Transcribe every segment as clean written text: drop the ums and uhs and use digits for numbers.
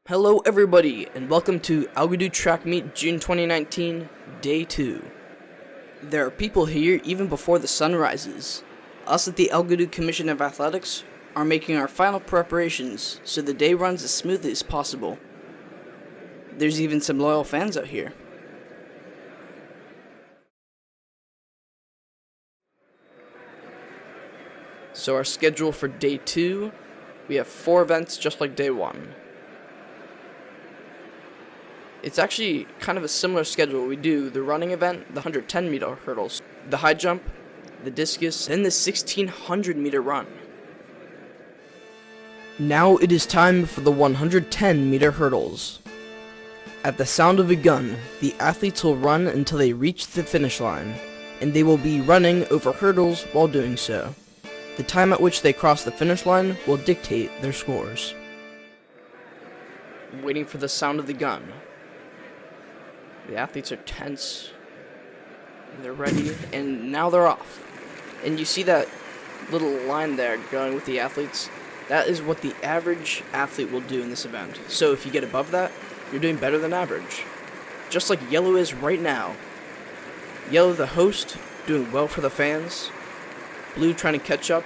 Hello everybody, and welcome to Algodoo Track Meet June 2019, Day 2. There are people here even before the sun rises. Us at the Algodoo Commission of Athletics are making our final preparations so the day runs as smoothly as possible. There's even some loyal fans out here. So our schedule for Day 2, we have 4 events just like Day 1. It's actually kind of a similar schedule. We do the running event, the 110 meter hurdles, the high jump, the discus, and the 1600 meter run. Now it is time for the 110 meter hurdles. At the sound of a gun, the athletes will run until they reach the finish line, and they will be running over hurdles while doing so. The time at which they cross the finish line will dictate their scores. Waiting for the sound of the gun. The athletes are tense, and they're ready, and now they're off. And you see that little line there going with the athletes? That is what the average athlete will do in this event. So if you get above that, you're doing better than average. Just like Yellow is right now. Yellow, the host, doing well for the fans. Blue trying to catch up.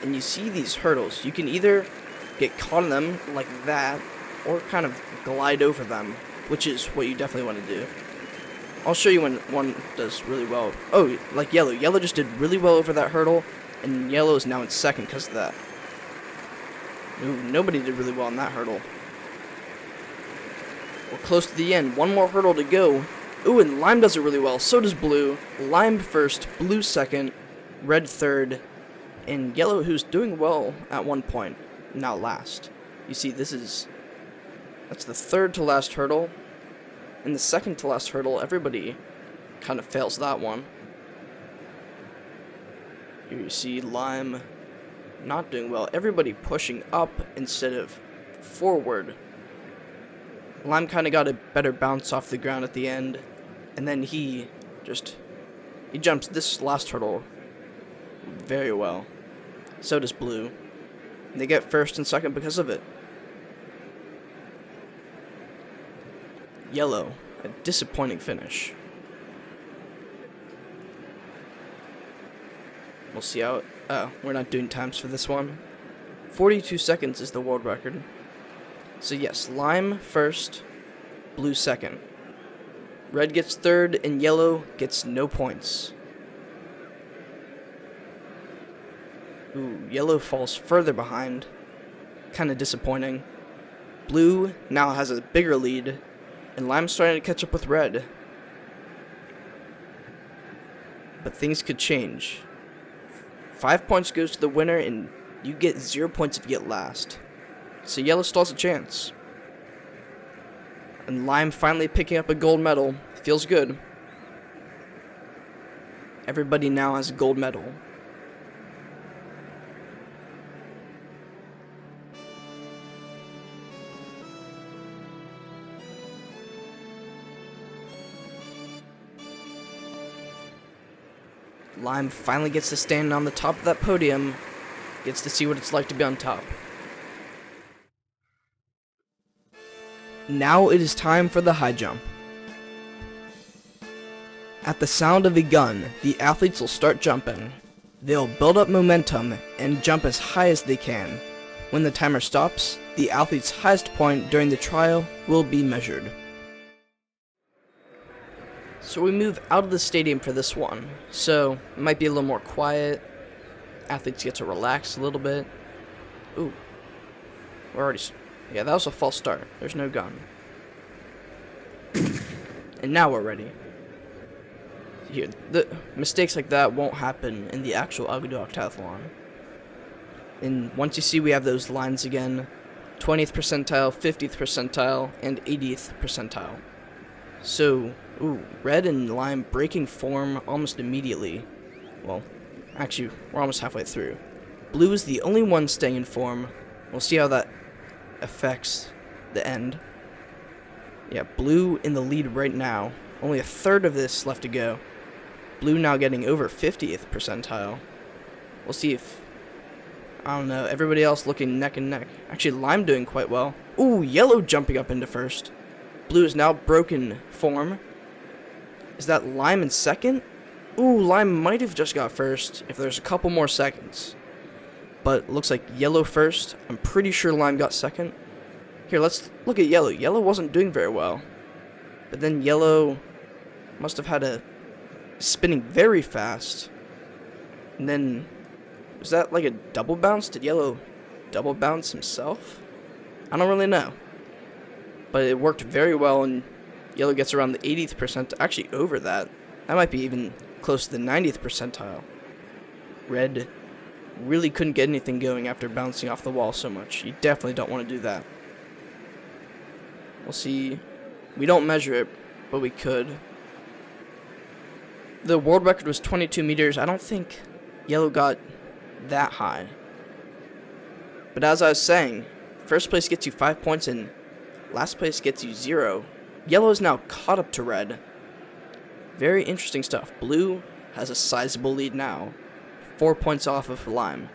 And you see these hurdles. You can either get caught in them like that, or kind of glide over them, which is what you definitely want to do. I'll show you when one does really well. Oh, like Yellow. Yellow just did really well over that hurdle, and Yellow is now in second because of that. Ooh, nobody did really well on that hurdle. We're close to the end. One more hurdle to go. Ooh, and Lime does it really well. So does Blue. Lime first, Blue second, Red third, and Yellow, who's doing well at one point, now last. You see, that's the third to last hurdle. And the second to last hurdle, everybody kind of fails that one. Here you see Lime not doing well. Everybody pushing up instead of forward. Lime kind of got a better bounce off the ground at the end. And then he jumps this last hurdle very well. So does Blue. And they get first and second because of it. Yellow, a disappointing finish. We'll see how we're not doing times for this one. 42 seconds is the world record. So yes, Lime first, Blue second. Red gets third, and Yellow gets no points. Ooh, Yellow falls further behind. Kind of disappointing. Blue now has a bigger lead, and Lime's starting to catch up with Red. But things could change. 5 points goes to the winner, and you get 0 points if you get last. So Yellow still has a chance. And Lime finally picking up a gold medal. Feels good. Everybody now has a gold medal. Lime finally gets to stand on the top of that podium, gets to see what it's like to be on top. Now it is time for the high jump. At the sound of a gun, the athletes will start jumping. They'll build up momentum and jump as high as they can. When the timer stops, the athlete's highest point during the trial will be measured. So we move out of the stadium for this one, so it might be a little more quiet. Athletes get to relax a little bit. Ooh, yeah, that was a false start. There's no gun. And now we're ready. Here, the mistakes like that won't happen in the actual Algodoo Octathlon. And once you see we have those lines again, 20th percentile, 50th percentile, and 80th percentile. So, ooh, Red and Lime breaking form almost immediately. Well, actually, we're almost halfway through. Blue is the only one staying in form. We'll see how that affects the end. Yeah, Blue in the lead right now. Only a third of this left to go. Blue now getting over 50th percentile. We'll see if I don't know, everybody else looking neck and neck. Actually, lime doing quite well. Ooh, yellow jumping up into first. Blue is now broken form. Is that lime in second? Ooh, lime might have just got first if there's a couple more seconds. But looks like yellow first. I'm pretty sure lime got second. Here, let's look at yellow. Yellow wasn't doing very well. But then yellow must have had a spinning very fast. And then, was that like a double bounce? Did yellow double bounce himself? I don't really know. But it worked very well, and yellow gets around the 80th percentile. Actually, over that. That might be even close to the 90th percentile. Red really couldn't get anything going after bouncing off the wall so much. You definitely don't want to do that. We'll see. We don't measure it, but we could. The world record was 22 meters. I don't think yellow got that high. But as I was saying, first place gets you 5 points and last place gets you 0. Yellow is now caught up to red. Very interesting stuff. Blue has a sizable lead now. 4 points off of lime.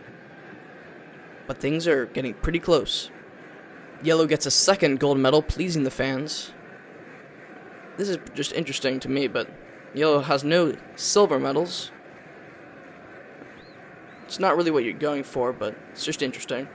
But things are getting pretty close. Yellow gets a second gold medal, pleasing the fans. This is just interesting to me, but yellow has no silver medals. It's not really what you're going for, but it's just interesting.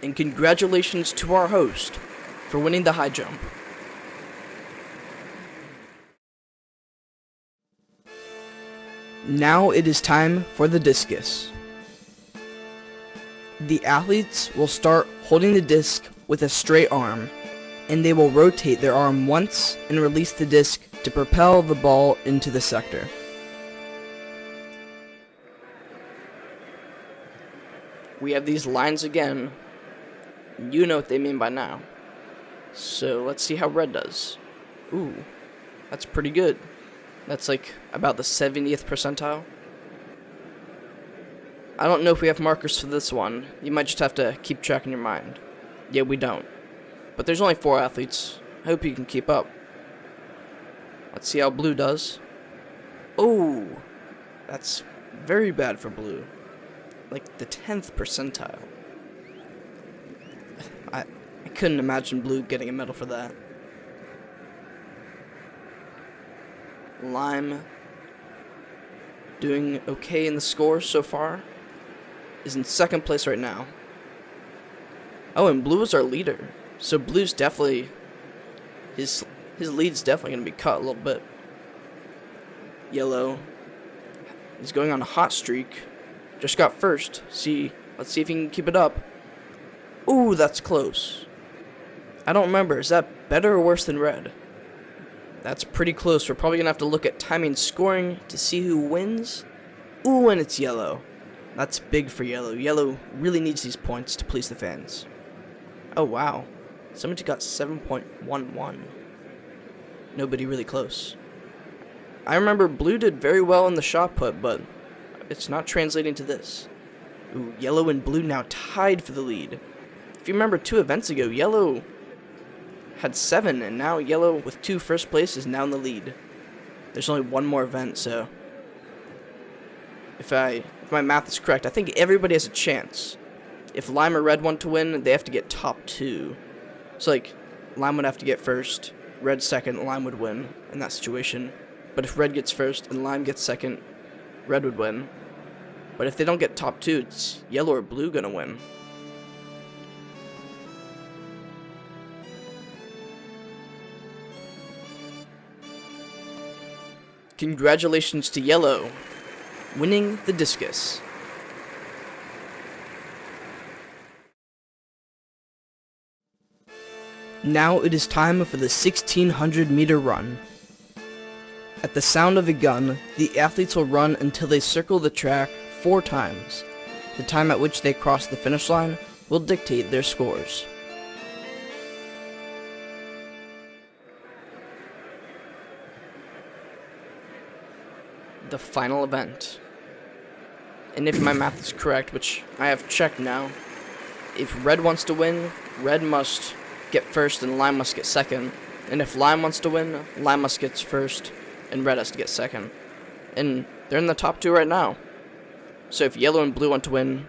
And congratulations to our host for winning the high jump. Now it is time for the discus. The athletes will start holding the disc with a straight arm, and they will rotate their arm once and release the disc to propel the ball into the sector. We have these lines again. You know what they mean by now. So let's see how red does. Ooh, that's pretty good. That's like about the 70th percentile. I don't know if we have markers for this one. You might just have to keep track in your mind. Yeah, we don't. But there's only 4 athletes. I hope you can keep up. Let's see how blue does. Oh, that's very bad for blue. Like the 10th percentile. I couldn't imagine blue getting a medal for that. Lime doing okay in the scores so far. Is in second place right now. Oh, and blue is our leader. So blue's definitely his lead's definitely gonna be cut a little bit. Yellow is going on a hot streak. Just got first. Let's see if he can keep it up. Ooh, that's close. I don't remember. Is that better or worse than red? That's pretty close. We're probably going to have to look at timing scoring to see who wins. Ooh, and it's yellow. That's big for yellow. Yellow really needs these points to please the fans. Oh, wow. Somebody got 7.11. Nobody really close. I remember blue did very well in the shot put, but it's not translating to this. Ooh, yellow and blue now tied for the lead. If you remember 2 events ago, yellow had 7, and now yellow with 2 first place is now in the lead. There's only 1 more event, so if my math is correct, I think everybody has a chance. If lime or red want to win, they have to get top 2. So like, lime would have to get first, red second, lime would win in that situation. But if red gets first and lime gets second, red would win. But if they don't get top 2, it's yellow or blue gonna win. Congratulations to yellow, winning the discus. Now it is time for the 1600 meter run. At the sound of a gun, the athletes will run until they circle the track 4 times. The time at which they cross the finish line will dictate their scores. The final event. And if my math is correct, which I have checked now, if red wants to win, red must get first and lime must get second. And if lime wants to win, lime must get first and red has to get second. And they're in the top 2 right now. So if yellow and blue want to win,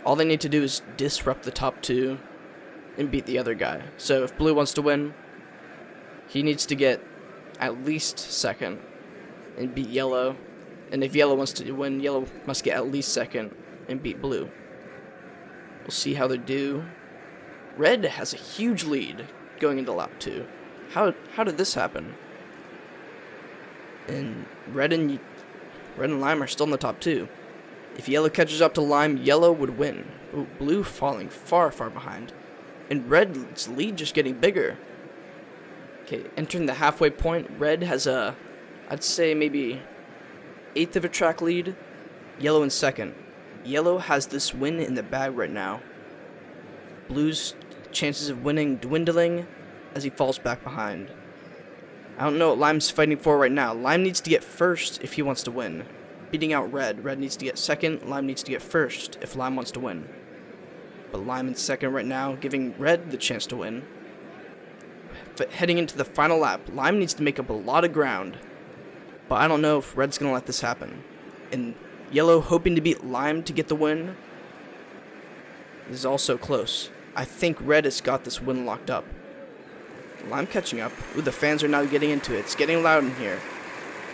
all they need to do is disrupt the top 2 and beat the other guy. So if blue wants to win, he needs to get at least second and beat yellow. And if yellow wants to win, yellow must get at least second and beat blue. We'll see how they do. Red has a huge lead going into lap 2. How did this happen? And red and lime are still in the top 2. If yellow catches up to lime, yellow would win. Ooh, blue falling far, far behind. And red's lead just getting bigger. Okay, entering the halfway point, red has I'd say maybe 1/8 of a track lead. Yellow in second. Yellow has this win in the bag right now. Blue's chances of winning dwindling as he falls back behind. I don't know what lime's fighting for right now. Lime needs to get first if he wants to win. Beating out red. Red needs to get second. Lime needs to get first if lime wants to win. But lime in second right now, giving red the chance to win. But heading into the final lap, lime needs to make up a lot of ground. But I don't know if red's going to let this happen. And yellow hoping to beat lime to get the win. This is also close. I think red has got this win locked up. Lime catching up. Ooh, the fans are now getting into it. It's getting loud in here.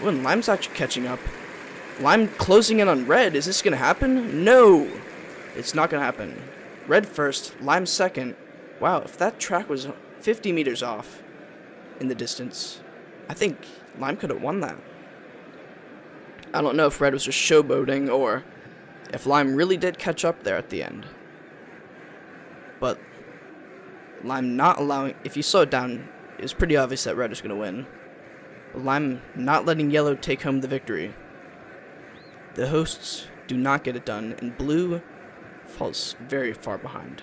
Ooh, and lime's actually catching up. Lime closing in on red. Is this going to happen? No! It's not going to happen. Red first, lime second. Wow, if that track was 50 meters off in the distance, I think lime could have won that. I don't know if red was just showboating or if lime really did catch up there at the end. But lime not allowing, if you slow it down, it was pretty obvious that red was going to win. But lime not letting yellow take home the victory. The hosts do not get it done, and blue falls very far behind.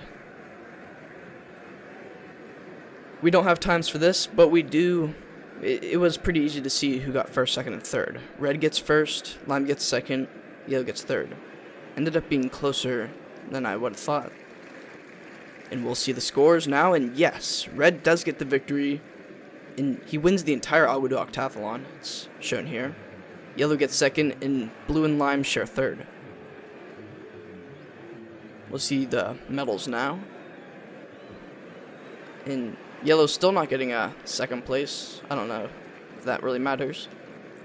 We don't have times for this, but we do. It was pretty easy to see who got first, second, and third. Red gets first, lime gets second, yellow gets third. Ended up being closer than I would have thought. And we'll see the scores now, and yes, red does get the victory, and he wins the entire Algodoo Octathlon. It's shown here. Yellow gets second, and blue and lime share third. We'll see the medals now. And yellow's still not getting a second place. I don't know if that really matters.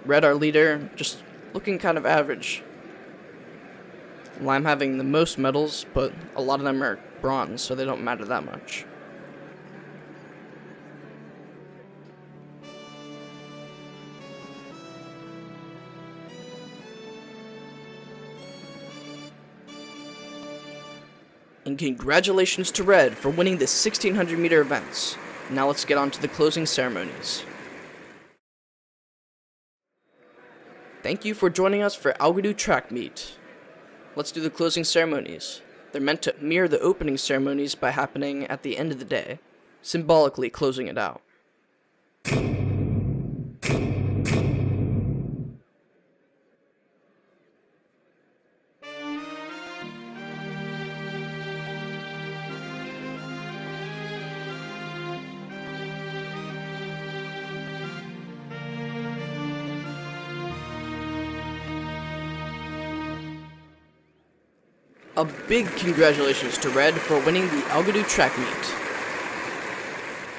Red, our leader, just looking kind of average. Lime having the most medals, but a lot of them are bronze, so they don't matter that much. And congratulations to Red for winning the 1600 meter events. Now let's get on to the closing ceremonies. Thank you for joining us for Algodoo Track Meet. Let's do the closing ceremonies. They're meant to mirror the opening ceremonies by happening at the end of the day, symbolically closing it out. A big congratulations to Red for winning the Algodoo Track Meet.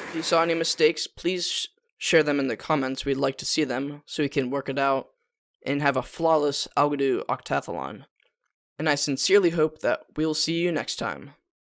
If you saw any mistakes, please share them in the comments. We'd like to see them so we can work it out and have a flawless Algodoo Octathlon. And I sincerely hope that we'll see you next time.